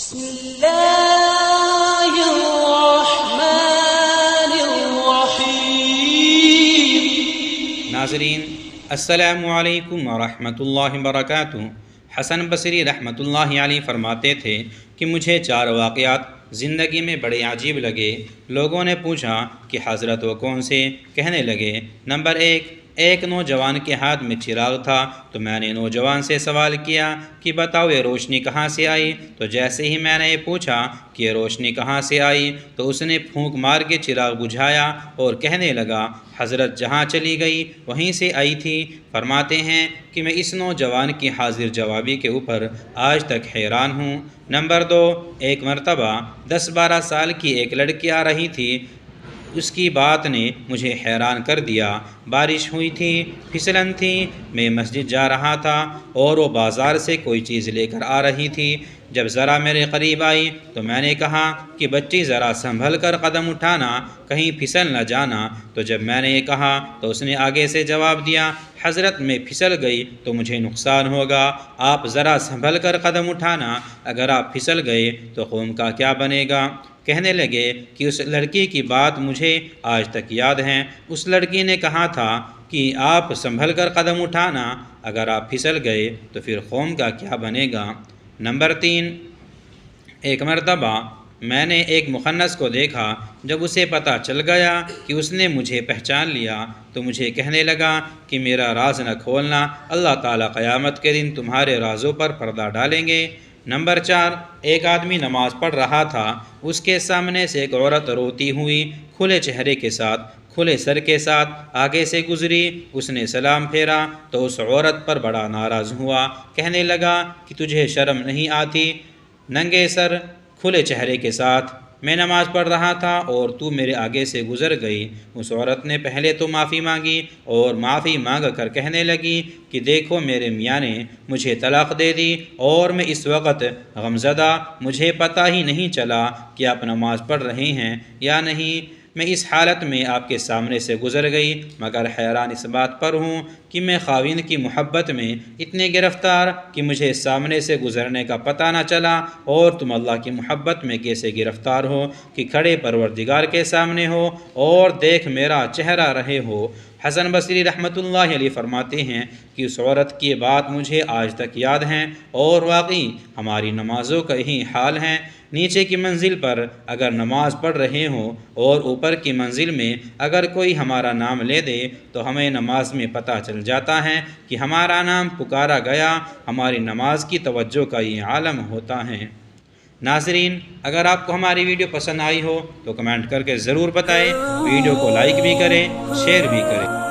بسم اللہ الرحمن الرحیم۔ ناظرین السلام علیکم ورحمۃ اللہ وبرکاتہ۔ حسن بصری رحمۃ اللہ علیہ فرماتے تھے کہ مجھے 4 واقعات زندگی میں بڑے عجیب لگے۔ لوگوں نے پوچھا کہ حضرت وہ کون سے؟ کہنے لگے، نمبر 1، ایک نوجوان کے ہاتھ میں چراغ تھا تو میں نے نوجوان سے سوال کیا کہ بتاؤ یہ روشنی کہاں سے آئی؟ تو جیسے ہی میں نے یہ پوچھا کہ یہ روشنی کہاں سے آئی تو اس نے پھونک مار کے چراغ بجھایا اور کہنے لگا، حضرت جہاں چلی گئی وہیں سے آئی تھی۔ فرماتے ہیں کہ میں اس نوجوان کی حاضر جوابی کے اوپر آج تک حیران ہوں۔ نمبر 2، ایک مرتبہ 10-12 سال کی ایک لڑکی آ رہی تھی۔ اس کی بات نے مجھے حیران کر دیا۔ بارش ہوئی تھی، پھسلن تھی، میں مسجد جا رہا تھا اور وہ بازار سے کوئی چیز لے کر آ رہی تھی۔ جب ذرا میرے قریب آئی تو میں نے کہا کہ بچی ذرا سنبھل کر قدم اٹھانا، کہیں پھسل نہ جانا۔ تو جب میں نے یہ کہا تو اس نے آگے سے جواب دیا، حضرت میں پھسل گئی تو مجھے نقصان ہوگا، آپ ذرا سنبھل کر قدم اٹھانا، اگر آپ پھسل گئے تو قوم کا کیا بنے گا؟ کہنے لگے کہ اس لڑکی کی بات مجھے آج تک یاد ہے۔ اس لڑکی نے کہا تھا کہ آپ سنبھل کر قدم اٹھانا، اگر آپ پھسل گئے تو پھر قوم کا کیا بنے گا؟ نمبر 3، ایک مرتبہ میں نے ایک مخنث کو دیکھا۔ جب اسے پتہ چل گیا کہ اس نے مجھے پہچان لیا تو مجھے کہنے لگا کہ میرا راز نہ کھولنا، اللہ تعالیٰ قیامت کے دن تمہارے رازوں پر پردہ ڈالیں گے۔ نمبر 4، ایک آدمی نماز پڑھ رہا تھا، اس کے سامنے سے ایک عورت روتی ہوئی کھلے چہرے کے ساتھ، کھلے سر کے ساتھ آگے سے گزری۔ اس نے سلام پھیرا تو اس عورت پر بڑا ناراض ہوا، کہنے لگا کہ تجھے شرم نہیں آتی؟ ننگے سر کھلے چہرے کے ساتھ میں نماز پڑھ رہا تھا اور تو میرے آگے سے گزر گئی۔ اس عورت نے پہلے تو معافی مانگی اور معافی مانگ کر کہنے لگی کہ دیکھو میرے میاں نے مجھے طلاق دے دی اور میں اس وقت غمزدہ، مجھے پتہ ہی نہیں چلا کہ آپ نماز پڑھ رہے ہیں یا نہیں۔ میں اس حالت میں آپ کے سامنے سے گزر گئی، مگر حیران اس بات پر ہوں کہ میں خاوند کی محبت میں اتنے گرفتار کہ مجھے سامنے سے گزرنے کا پتہ نہ چلا، اور تم اللہ کی محبت میں کیسے گرفتار ہو کہ کھڑے پروردگار کے سامنے ہو اور دیکھ میرا چہرہ رہے ہو۔ حسن بصری رحمۃ اللہ علیہ فرماتے ہیں کہ اس عورت کی بات مجھے آج تک یاد ہیں، اور واقعی ہماری نمازوں کا یہی حال ہے۔ نیچے کی منزل پر اگر نماز پڑھ رہے ہوں اور اوپر کی منزل میں اگر کوئی ہمارا نام لے دے تو ہمیں نماز میں پتہ چل جاتا ہے کہ ہمارا نام پکارا گیا، ہماری نماز کی توجہ کا یہ عالم ہوتا ہے۔ ناظرین، اگر آپ کو ہماری ویڈیو پسند آئی ہو تو کمنٹ کر کے ضرور بتائیں، ویڈیو کو لائک بھی کریں، شیئر بھی کریں۔